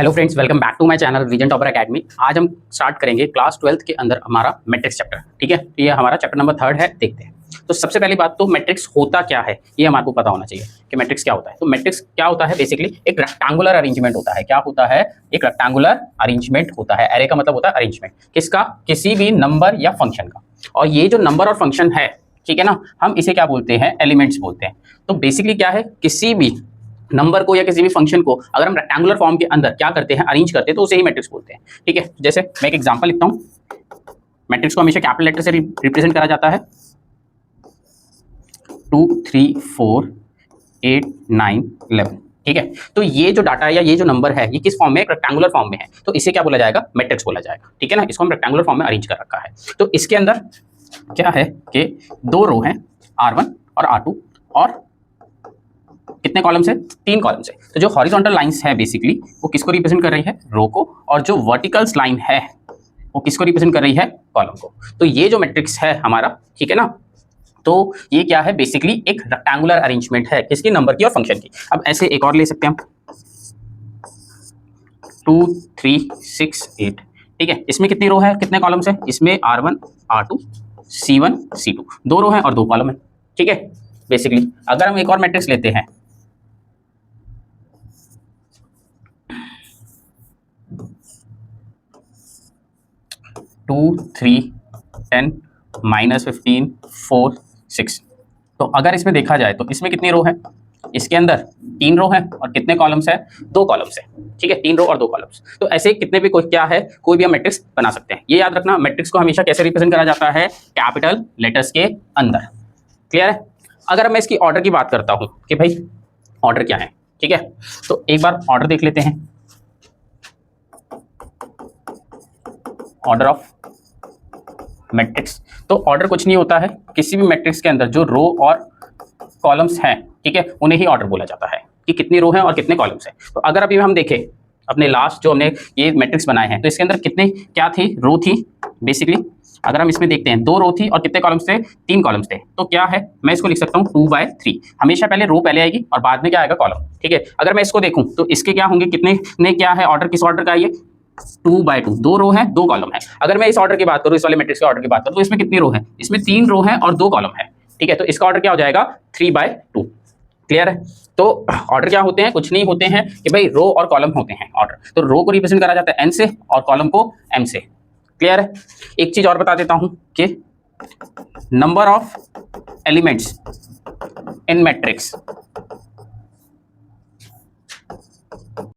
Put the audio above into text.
Hello friends, welcome back to my channel Reason Topper Academy. आज हम start करेंगे class 12th के अंदर हमारा मैट्रिक्स चैप्टर। ठीक है, तो ये हमारा चैप्टर नंबर 3 है। देखते हैं। तो सबसे पहली बात तो मैट्रिक्स होता क्या है, ये हमारे पता होना चाहिए कि मैट्रिक्स क्या होता है। तो मैट्रिक्स क्या होता है, बेसिकली एक रेक्टेंगुलर अरेंजमेंट होता है। क्या होता है? एक रेक्टेंगुलर अरेंजमेंट होता है। एरे का मतलब होता है अरेंजमेंट, किसका? किसी भी नंबर या फंक्शन का। और ये जो नंबर और फंक्शन है, ठीक है ना, हम इसे क्या बोलते हैं? एलिमेंट्स बोलते हैं। तो बेसिकली क्या है, किसी भी नंबर को या किसी भी फंक्शन को अगर हम रेक्टेंगुलर फॉर्म के अंदर क्या करते हैं, अरेंज करते हैं, तो उसे ही मैट्रिक्स बोलते हैं। ठीक है, जैसे मैं एक एग्जांपल लिखता हूं। मैट्रिक्स को हमेशा कैपिटल लेटर से रिप्रेजेंट करा जाता है। 2 3 4 8 9 11। ठीक है, तो ये जो डाटा है या ये जो नंबर है, ये किस फॉर्म में? एक रेक्टेंगुलर फॉर्म में है, तो इसे क्या बोला जाएगा? मैट्रिक्स बोला जाएगा। ठीक है ना, इसको हम रेक्टेंगुलर फॉर्म में अरेंज कर रखा है। तो इसके अंदर क्या है कि दो रो हैं, R1 और R2, और कितने कॉलम्स है? 3 कॉलम्स है। तो जो हॉरिजॉन्टल लाइंस है बेसिकली वो किसको रिप्रेजेंट कर रही है? रो को। और जो वर्टिकल्स लाइन है वो किसको रिप्रेजेंट कर रही है? कॉलम को। तो ये जो मैट्रिक्स है हमारा, ठीक है ना, तो ये क्या है? बेसिकली एक रेक्टेंगुलर अरेंजमेंट है, किसकी? नंबर की और फंक्शन की। अब ऐसे एक और ले सकते हैं हम, 2 3 6 8। ठीक है, इसमें कितनी रो है, कितने कॉलम्स है? इसमें R1 R2 C1 C2, 2 रो है और 2 कॉलम है। ठीक है, बेसिकली अगर हम एक और मैट्रिक्स लेते हैं, 2 3 10 -15 4 6। तो अगर इसमें देखा जाए तो इसमें कितनी रो है? इसके अंदर 3 रो है और कितने कॉलम्स है? 2 कॉलम्स है। ठीक है, 3 रो और 2 कॉलम्स। तो ऐसे कितने भी कोई क्या है, कोई भी हम मैट्रिक्स बना सकते हैं। ये याद रखना, मैट्रिक्स को हमेशा कैसे रिप्रेजेंट करा जाता है? कैपिटल लेटर्स के अंदर। क्लियर है? अगर मैं इसकी ऑर्डर की बात करता हूं कि भाई ऑर्डर क्या है, ठीक है, तो एक बार ऑर्डर देख लेते हैं। Order of matrix. तो ऑर्डर कुछ नहीं होता है, किसी भी मैट्रिक्स के अंदर जो रो और कॉलम्स हैं, ठीक है, उन्हें ही ऑर्डर बोला जाता है कि कितनी रो है और कितने कॉलम्स हैं। तो अगर अभी हम देखें अपने लास्ट जो हमने ये मैट्रिक्स बनाए हैं, तो इसके अंदर कितने क्या थी? रो थी बेसिकली। अगर हम इसमें देखते हैं, 2 रो थी और कितने कॉलम्स थे? 3 कॉलम्स थे। तो क्या है, मैं इसको लिख सकता हूँ 2/3। हमेशा पहले रो पहले आएगी और बाद में क्या आएगा? कॉलम। ठीक है, अगर मैं इसको देखूं तो इसके क्या होंगे? कितने ने क्या है ऑर्डर, किस ऑर्डर का? ये 2/2, 2 रो है 2 कॉलम है। अगर मैं इस ऑर्डर की बात करूं, इस वाले मैट्रिक्स के ऑर्डर की बात करूं, तो इसमें कितनी रो है? इसमें 3 रो है और 2 कॉलम है। ठीक है, तो इसका ऑर्डर क्या हो जाएगा? 3/2। क्लियर है? तो ऑर्डर क्या होते हैं? कुछ नहीं होते हैं कि भाई रो और कॉलम होते हैं ऑर्डर। तो रो को रिप्रेजेंट करा जाता है n से और कॉलम को m से। क्लियर है? एक चीज और बता देता हूं कि number of elements in matrix